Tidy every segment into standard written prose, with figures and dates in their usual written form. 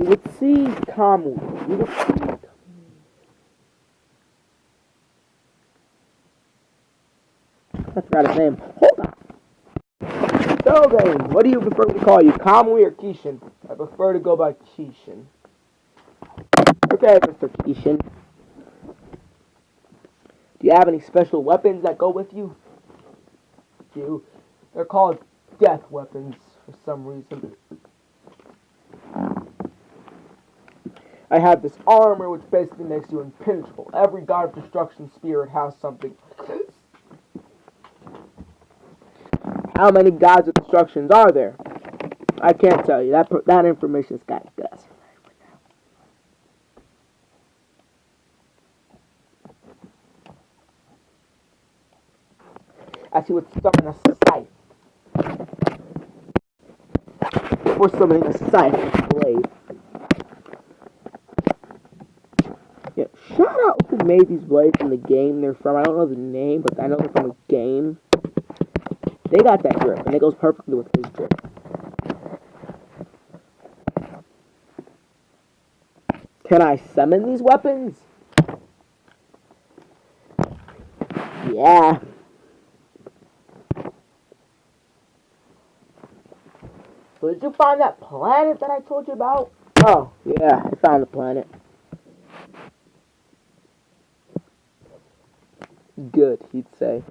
You would see Kamu. You would see. I forgot his name. Hold on. So then, what do you prefer to call you, Kamui or Kishin? I prefer to go by Kishin. Okay, Mr. Kishin. Do you have any special weapons that go with you? They're called death weapons for some reason. I have this armor which basically makes you impenetrable. Every god of destruction spirit has something like this. How many gods of destructions are there? I can't tell you. That information is kind of guess. As he would summon a scythe. Before summoning a scythe blade. Yeah, shout out who made these blades in the game they're from. I don't know the name, but I know they're from a game. They got that grip, and it goes perfectly with his grip. Can I summon these weapons? Yeah. So did you find that planet that I told you about? Oh, yeah, I found the planet. Good, he'd say.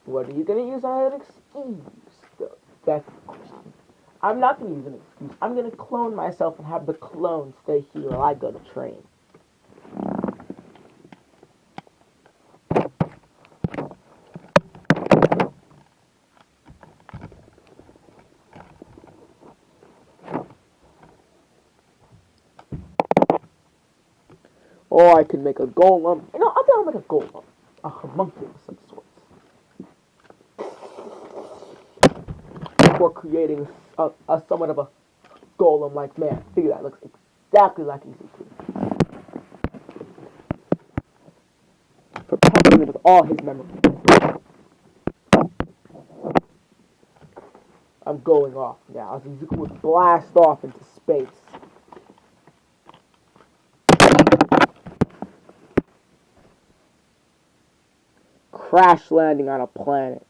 What are you gonna use as an excuse? That's the question. I'm not gonna use an excuse. I'm gonna clone myself and have the clone stay here while I go to train. Or I could make a golem. You know, I think I'll make a golem. A homunculus of some sorts. Before creating a somewhat of a golem-like man. Figure that looks exactly like Izuku. Propelling him with all his memories. I'm going off now as Izuku would blast off into space. Crash landing on a planet.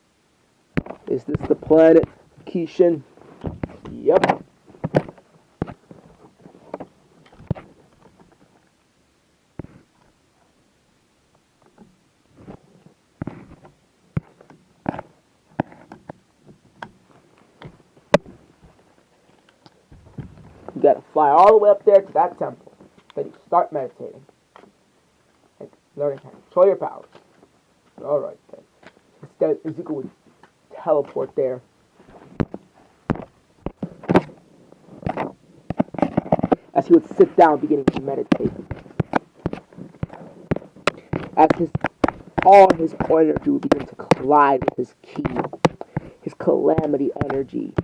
Is this the planet, Kishin? Yep. You gotta fly all the way up there to that temple. Then you start meditating. And learning how to control your powers. Alright then. Instead, Izuku would teleport there. As he would sit down beginning to meditate. As all his energy would begin to collide with his ki. His calamity energy.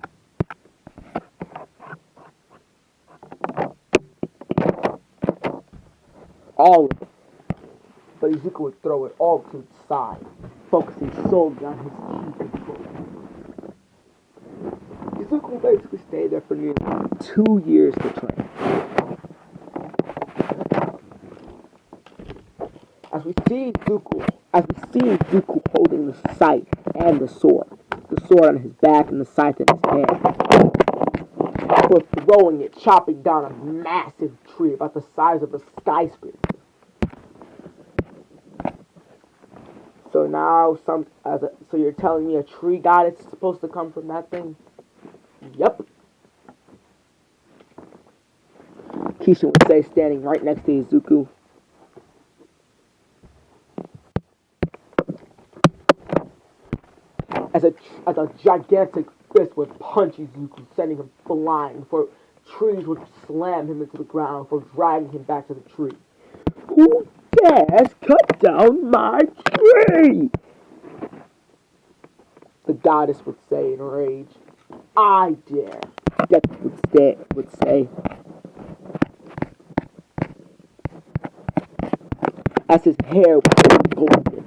All of it. But Izuku would throw it all to the side, focusing solely on his ki control. Izuku will basically stay there for nearly 2 years to train. As we see Izuku holding the scythe and the sword on his back and the scythe in his hand, for throwing it, chopping down a massive tree about the size of a skyscraper. So now, so you're telling me a tree god is supposed to come from that thing? Yep. Kishin would say, standing right next to Izuku. As a gigantic fist would punch Izuku, sending him flying, before trees would slam him into the ground before dragging him back to the tree. Who dares cut down my tree? The goddess would say in rage. I dare, Deku would say. As his hair was golden.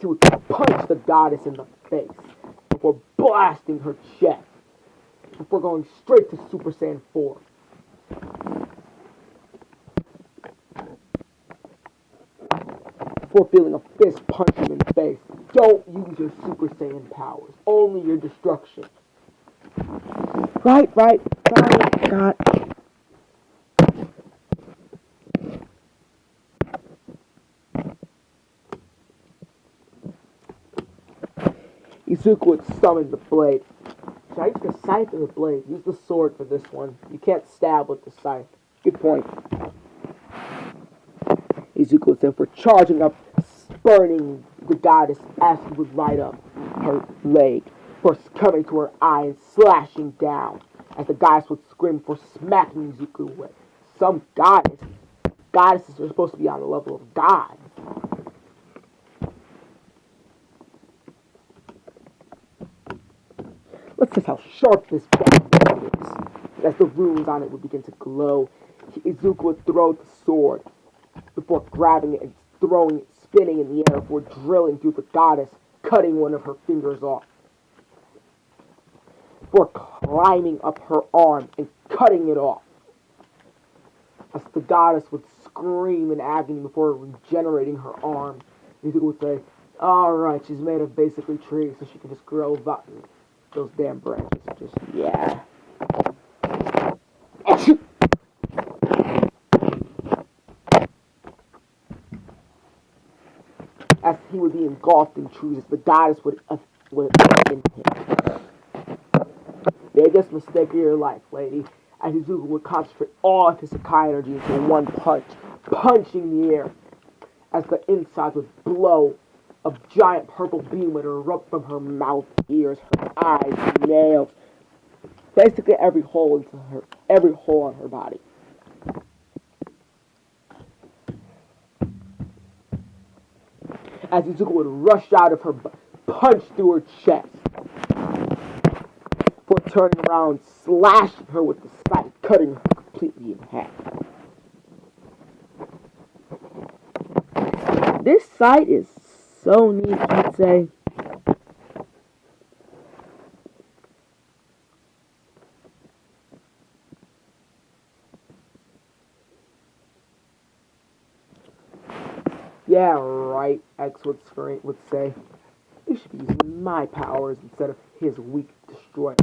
He would punch the goddess in the face before blasting her chest, before going straight to Super Saiyan 4. Before feeling a fist punch him in the face. Don't use your Super Saiyan powers, only your destruction. Right, God. Izuku would summon the blade. Should I use the scythe or the blade? Use the sword for this one. You can't stab with the scythe. Good point. Izuku would say for charging up, spurning the goddess as he would ride up her leg, for coming to her eye and slashing down, as the goddess would scream for smacking Izuku away. Some goddesses are supposed to be on the level of gods. Let's see how sharp this blade is. As the runes on it would begin to glow, Izuku would throw the sword before grabbing it and throwing it, spinning in the air before drilling through the goddess, cutting one of her fingers off. Before climbing up her arm and cutting it off. As the goddess would scream in agony before regenerating her arm, Izuku would say, alright, she's made of basically trees, so she can just grow those damn branches. Just, yeah. As he would be engulfed in trees, the goddess would in him. Biggest mistake of your life, lady. As Izuku would concentrate all of his Sakai energy into one punch, punching the air. As the inside would blow, a giant purple beam would erupt from her mouth, ears, her eyes, nails, basically every hole on her body. As Izuku would rush out of her, punch through her chest, before turning around, slashing her with the scythe, cutting her completely in half. This scythe is so neat, I'd say. Yeah, right, X would say. You should be using my powers instead of his weak destroyer.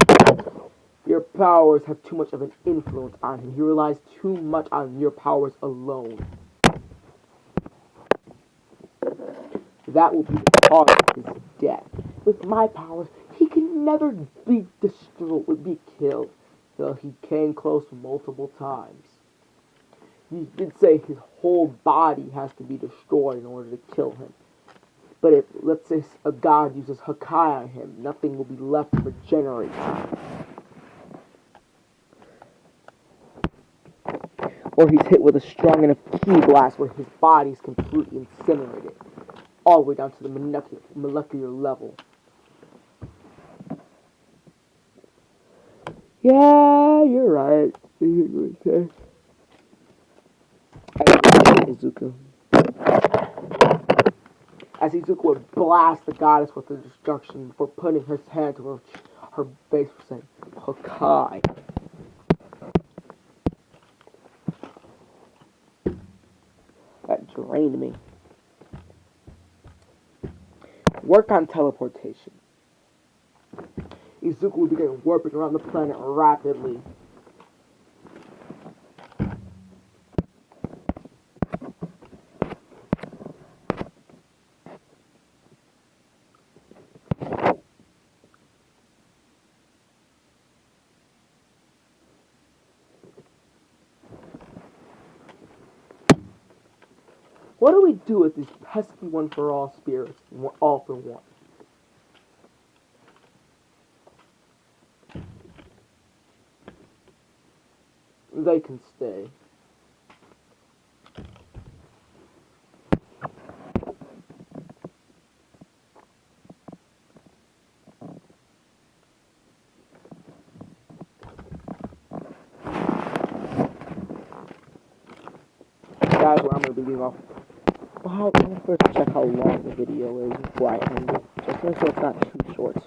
Your powers have too much of an influence on him. He relies too much on your powers alone. That will be the cause of his death. With my powers, he can never be destroyed, be killed, though he came close multiple times. He did say his whole body has to be destroyed in order to kill him. But if, let's say, a god uses Hakai on him, nothing will be left to regenerate him. Or he's hit with a strong enough ki blast where his body is completely incinerated, all the way down to the molecular level. Yeah, you're right. Izuku. As Izuku would blast the goddess with her destruction before putting his hand to her face for saying, Hakai. That drained me. Work on teleportation. Izuku would begin warping around the planet rapidly. What do we do with these pesky one-for-all spirits, all for one? They can stay. That's where I'm going to be leaving off. Let me first check how long the video is before I end it. Just make sure it's not too short.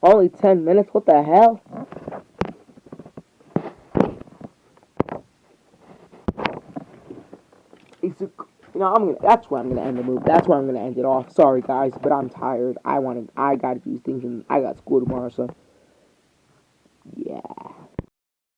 Only 10 minutes? What the hell? That's where I'm gonna end the movie. That's where I'm gonna end it off. Sorry guys, but I'm tired. I gotta do things and I got school tomorrow, so yeah.